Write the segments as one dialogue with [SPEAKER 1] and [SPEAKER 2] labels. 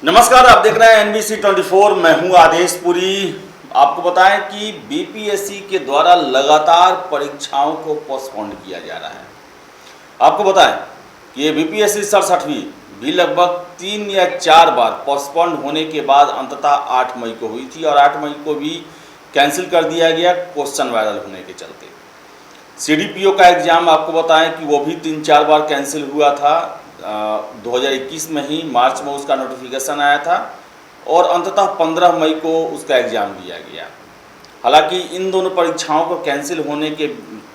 [SPEAKER 1] नमस्कार, आप देख रहे हैं NBC 24। मैं हूं आदेश पुरी। आपको बताएं कि बीपीएससी के द्वारा लगातार परीक्षाओं को पोस्टपोन किया जा रहा है। आपको बताएं कि ये बीपीएससी 67वीं भी लगभग 3 या 4 बार पोस्टपोन होने के बाद अंततः 8 मई को हुई थी और 8 मई को भी कैंसिल कर दिया गया क्वेश्चन वायरल होने के चलते। सीडीपीओ का एग्ज़ाम आपको बताएं कि वो भी 3-4 बार कैंसिल हुआ था। 2021 में ही मार्च में उसका नोटिफिकेशन आया था और अंततः 15 मई को उसका एग्ज़ाम लिया गया। हालांकि इन दोनों परीक्षाओं को कैंसिल होने के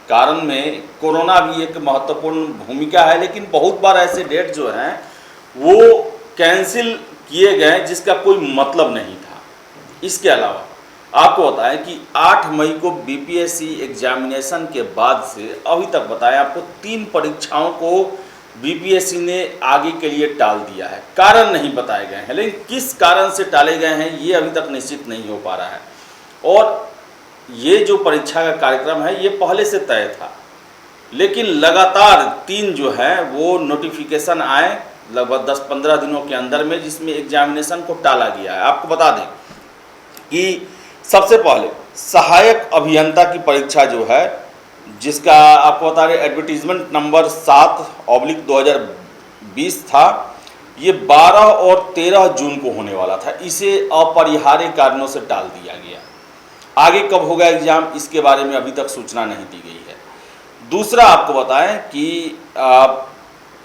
[SPEAKER 1] कारण में कोरोना भी एक महत्वपूर्ण भूमिका है, लेकिन बहुत बार ऐसे डेट जो हैं वो कैंसिल किए गए जिसका कोई मतलब नहीं था। इसके अलावा आपको बताएं कि 8 मई को बीपीएससी एग्जामिनेशन के बाद से अभी तक बताएं आपको 3 परीक्षाओं को बीपीएससी ने आगे के लिए टाल दिया है। कारण नहीं बताए गए हैं, लेकिन किस कारण से टाले गए हैं ये अभी तक निश्चित नहीं हो पा रहा है। और ये जो परीक्षा का कार्यक्रम है ये पहले से तय था, लेकिन लगातार 3 जो है वो नोटिफिकेशन आए लगभग 10-15 दिनों के अंदर में, जिसमें एग्जामिनेशन को टाला गया है। आपको बता दें कि सबसे पहले सहायक अभियंता की परीक्षा जो है, जिसका आपको बता रहे एडवर्टीजमेंट नंबर 7/2020 था, ये 12 और 13 जून को होने वाला था। इसे अपरिहार्य कारणों से टाल दिया गया। आगे कब होगा एग्जाम इसके बारे में अभी तक सूचना नहीं दी गई है। दूसरा आपको बताएं कि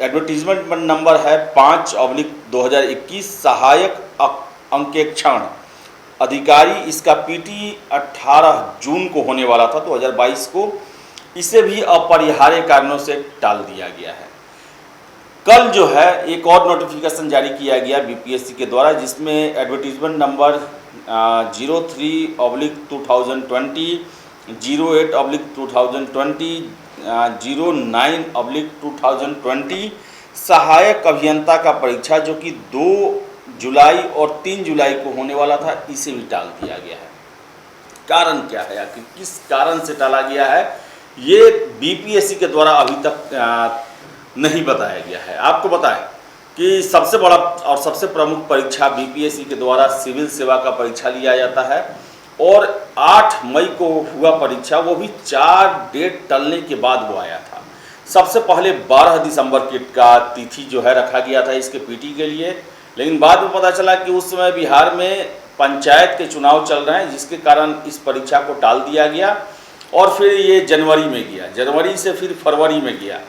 [SPEAKER 1] एडवर्टीजमेंट नंबर है 5/2021 सहायक अंकेक्षण अधिकारी, इसका पीटी 18 जून को होने वाला था 2022 को। इसे भी अपरिहार्य कारणों से टाल दिया गया है। कल जो है एक और नोटिफिकेशन जारी किया गया बीपीएससी के द्वारा, जिसमें एडवर्टीजमेंट नंबर 03/2020, 08/2020, 09/2020 सहायक अभियंता का परीक्षा जो कि 2 जुलाई और 3 जुलाई को होने वाला था, इसे भी टाल दिया गया है। कारण क्या है, आखिर किस कारण से टाला गया है, ये बीपीएससी के द्वारा अभी तक नहीं बताया गया है। आपको बताएं कि सबसे बड़ा और सबसे प्रमुख परीक्षा बीपीएससी के द्वारा सिविल सेवा का परीक्षा लिया जाता है और 8 मई को हुआ परीक्षा, वो भी 4 डेट टलने के बाद वो आया था। सबसे पहले 12 दिसंबर का तिथि जो है रखा गया था इसके पीटी के लिए, लेकिन बाद में पता चला कि उस समय बिहार में पंचायत के चुनाव चल रहे हैं, जिसके कारण इस परीक्षा को टाल दिया गया और फिर ये जनवरी में गया, जनवरी से फिर फरवरी में गया,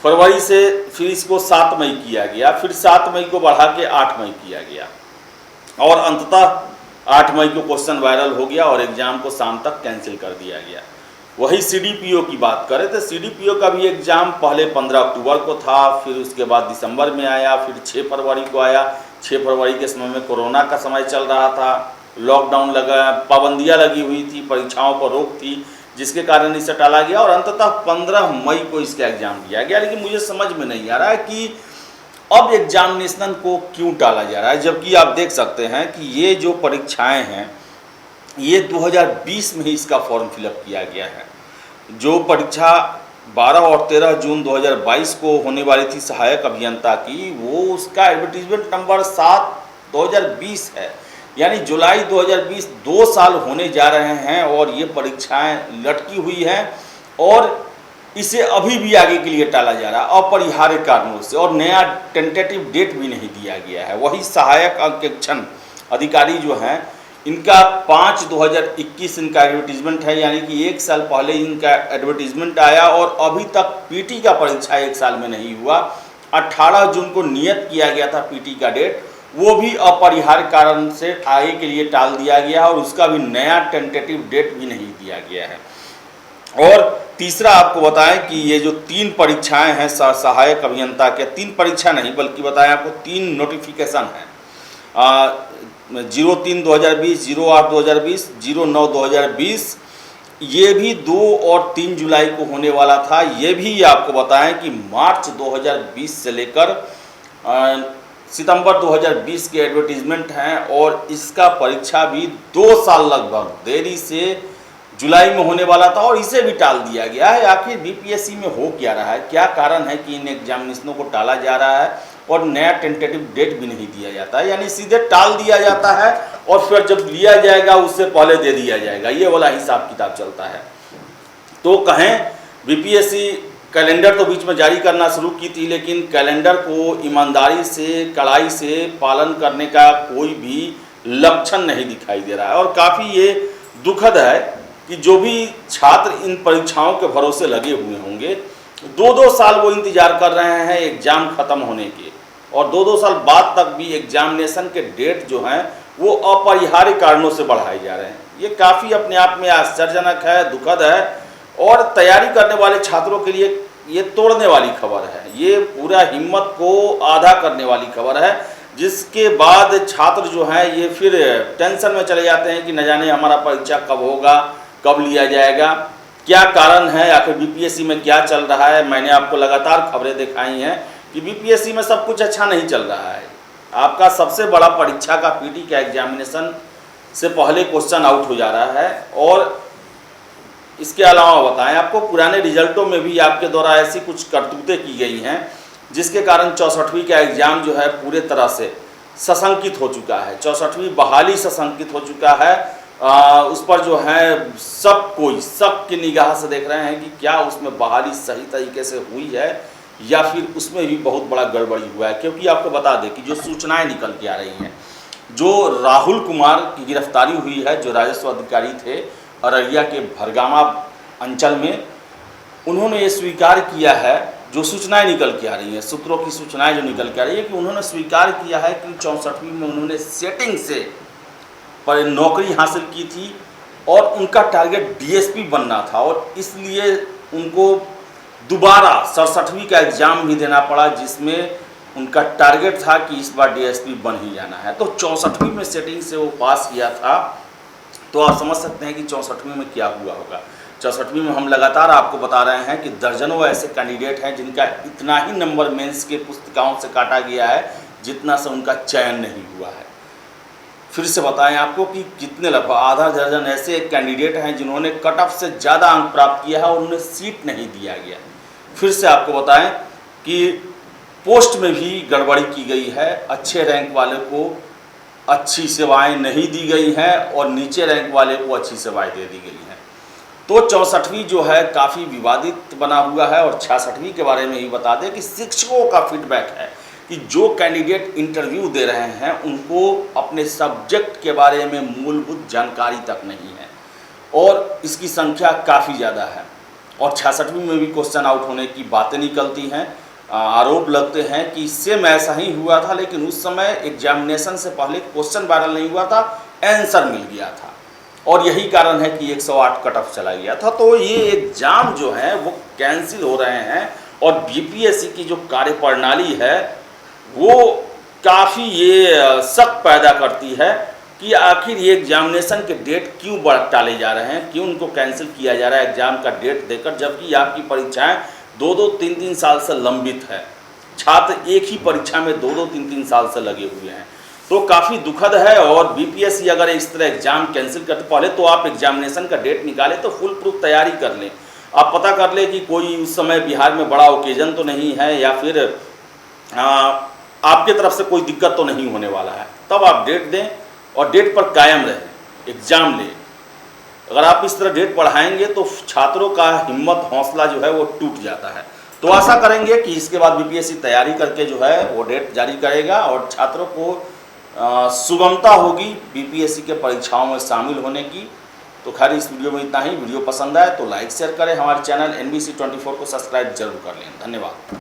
[SPEAKER 1] फरवरी से फिर इसको 7 मई किया गया, फिर 7 मई को बढ़ा के 8 मई किया गया और अंततः 8 मई को क्वेश्चन वायरल हो गया और एग्ज़ाम को शाम तक कैंसिल कर दिया गया। वही सीडीपीओ की बात करें तो सीडीपीओ का भी एग्ज़ाम पहले 15 अक्टूबर को था, फिर उसके बाद दिसंबर में आया, फिर 6 फरवरी को आया। 6 फरवरी के समय में कोरोना का समय चल रहा था, लॉकडाउन लगा, पाबंदियाँ लगी हुई थी, परीक्षाओं पर रोक थी, जिसके कारण इसे टाला गया और अंततः 15 मई को इसका एग्ज़ाम दिया गया। लेकिन मुझे समझ में नहीं आ रहा है कि अब एग्जामिनेशन को क्यों टाला जा रहा है, जबकि आप देख सकते हैं कि ये जो परीक्षाएं हैं ये 2020 में ही इसका फॉर्म फिलअप किया गया है। जो परीक्षा 12 और 13 जून 2022 को होने वाली थी सहायक अभियंता की, वो उसका एडवर्टीजमेंट नंबर 7/2020 है, यानी जुलाई 2020। 2 साल होने जा रहे हैं और ये परीक्षाएं लटकी हुई हैं और इसे अभी भी आगे के लिए टाला जा रहा है अपरिहार्य कारणों से, और नया टेंटेटिव डेट भी नहीं दिया गया है। वही सहायक अंकेक्षण अधिकारी जो हैं इनका 5/2021 इनका एडवर्टीजमेंट है, यानी कि 1 साल पहले इनका एडवर्टीजमेंट आया और अभी तक पीटी का परीक्षा 1 साल में नहीं हुआ। 18 जून को नियत किया गया था पीटी का डेट, वो भी अपरिहार्य कारण से आगे के लिए टाल दिया गया और उसका भी नया टेंटेटिव डेट भी नहीं दिया गया है। और तीसरा आपको बताएं कि ये जो 3 परीक्षाएं हैं सहायक अभियंता के, 3 परीक्षा नहीं बल्कि बताएं आपको 3 नोटिफिकेशन हैं, 03/2020, 08/2020, 09/2020। ये भी 2 और 3 जुलाई को होने वाला था। ये भी आपको बताएं कि मार्च 2020 से लेकर सितंबर 2020 के एडवर्टीजमेंट हैं और इसका परीक्षा भी 2 साल लगभग देरी से जुलाई में होने वाला था और इसे भी टाल दिया गया है। आखिर बीपीएससी में हो क्या रहा है, क्या कारण है कि इन एग्जामिनेशनों को टाला जा रहा है और नया टेंटेटिव डेट भी नहीं दिया जाता है, यानी सीधे टाल दिया जाता है और फिर जब लिया जाएगा उससे पहले दे दिया जाएगा, ये वाला हिसाब किताब चलता है। तो कहें बीपीएससी कैलेंडर तो बीच में जारी करना शुरू की थी, लेकिन कैलेंडर को ईमानदारी से कड़ाई से पालन करने का कोई भी लक्षण नहीं दिखाई दे रहा है। और काफ़ी ये दुखद है कि जो भी छात्र इन परीक्षाओं के भरोसे लगे हुए होंगे, 2-2 साल वो इंतजार कर रहे हैं एग्ज़ाम ख़त्म होने के, और 2-2 साल बाद तक भी एग्जामिनेशन के डेट जो हैं वो अपरिहार्य कारणों से बढ़ाए जा रहे हैं। ये काफ़ी अपने आप में आश्चर्यजनक है, दुखद है, और तैयारी करने वाले छात्रों के लिए ये तोड़ने वाली खबर है। ये पूरा हिम्मत को आधा करने वाली खबर है, जिसके बाद छात्र जो हैं ये फिर टेंशन में चले जाते हैं कि न जाने हमारा परीक्षा कब होगा, कब लिया जाएगा, क्या कारण है, आखिर बीपीएससी में क्या चल रहा है। मैंने आपको लगातार खबरें दिखाई हैं कि बीपीएससी में सब कुछ अच्छा नहीं चल रहा है। आपका सबसे बड़ा परीक्षा का पीटी का एग्जामिनेशन से पहले क्वेश्चन आउट हो जा रहा है, और इसके अलावा बताएं आपको पुराने रिजल्टों में भी आपके द्वारा ऐसी कुछ करतूतें की गई हैं जिसके कारण 64वीं का एग्ज़ाम जो है पूरे तरह से सशंकित हो चुका है। 64वीं बहाली सशंकित हो चुका है। उस पर जो है सब कोई शक की निगाह से देख रहे हैं कि क्या उसमें बहाली सही तरीके से हुई है या फिर उसमें भी बहुत बड़ा गड़बड़ी हुआ है। क्योंकि आपको बता दें कि जो सूचनाएं निकल के आ रही हैं, जो राहुल कुमार की गिरफ्तारी हुई है, जो राजस्व अधिकारी थे अररिया के भरगामा अंचल में, उन्होंने ये स्वीकार किया है, जो सूचनाएं निकल के आ रही हैं, सूत्रों की सूचनाएं जो निकल के आ रही है, कि उन्होंने स्वीकार किया है कि 64वीं में उन्होंने सेटिंग से पर नौकरी हासिल की थी और उनका टारगेट डीएसपी बनना था, और इसलिए उनको दोबारा 67वीं का एग्ज़ाम भी देना पड़ा, जिसमें उनका टारगेट था कि इस बार डीएसपी बन ही जाना है। तो 64वीं में सेटिंग से वो पास किया था। तो आप समझ सकते हैं कि 64वीं में क्या हुआ होगा। 64वीं में हम लगातार आपको बता रहे हैं कि दर्जनों ऐसे कैंडिडेट हैं जिनका इतना ही नंबर मेंस के पुस्तिकाओं से काटा गया है जितना से उनका चयन नहीं हुआ है। फिर से बताएं आपको कि कितने लगभग आधा दर्जन ऐसे कैंडिडेट हैं जिन्होंने कट ऑफ से ज़्यादा अंक प्राप्त किया है और उन्हें सीट नहीं दिया गया। फिर से आपको बताएं कि पोस्ट में भी गड़बड़ी की गई है, अच्छे रैंक वाले को अच्छी सेवाएं नहीं दी गई हैं और नीचे रैंक वाले को अच्छी सेवाएं दे दी गई हैं। तो 64वीं जो है काफ़ी विवादित बना हुआ है। और 66वीं के बारे में ही बता दें कि शिक्षकों का फीडबैक है कि जो कैंडिडेट इंटरव्यू दे रहे हैं उनको अपने सब्जेक्ट के बारे में मूलभूत जानकारी तक नहीं है, और इसकी संख्या काफ़ी ज़्यादा है। और 66वीं में भी क्वेश्चन आउट होने की बातें निकलती हैं, आरोप लगते हैं कि सेम ऐसा ही हुआ था, लेकिन उस समय एग्जामिनेशन से पहले क्वेश्चन वायरल नहीं हुआ था, आंसर मिल गया था, और यही कारण है कि 108 कट ऑफ चला गया था। तो ये एग्ज़ाम जो है वो कैंसिल हो रहे हैं, और बीपीएससी की जो कार्यप्रणाली है वो काफ़ी ये शक पैदा करती है कि आखिर ये एग्जामिनेशन के डेट क्यों टाले जा रहे हैं, क्यों उनको कैंसिल किया जा रहा है एग्ज़ाम का डेट देकर, जबकि आपकी परीक्षाएं 2-2, 3-3 साल से लंबित है। छात्र एक ही परीक्षा में 2-2, 3-3 साल से लगे हुए हैं। तो काफ़ी दुखद है। और बीपीएससी अगर इस तरह एग्ज़ाम कैंसिल करते, पहले तो आप एग्जामिनेशन का डेट निकालें तो फुल प्रूफ तैयारी कर लें, आप पता कर लें कि कोई उस समय बिहार में बड़ा ओकेजन तो नहीं है, या फिर आपके तरफ से कोई दिक्कत तो नहीं होने वाला है, तब आप डेट दें और डेट पर कायम रहें, एग्ज़ाम लें। अगर आप इस तरह डेट बढ़ाएंगे तो छात्रों का हिम्मत हौसला जो है वो टूट जाता है। तो आशा करेंगे कि इसके बाद बीपीएससी तैयारी करके जो है वो डेट जारी करेगा और छात्रों को सुगमता होगी बीपीएससी के परीक्षाओं में शामिल होने की। तो खैर इस वीडियो में इतना ही। वीडियो पसंद आए तो लाइक शेयर करें, हमारे चैनल NBC 24 को सब्सक्राइब जरूर कर लें। धन्यवाद।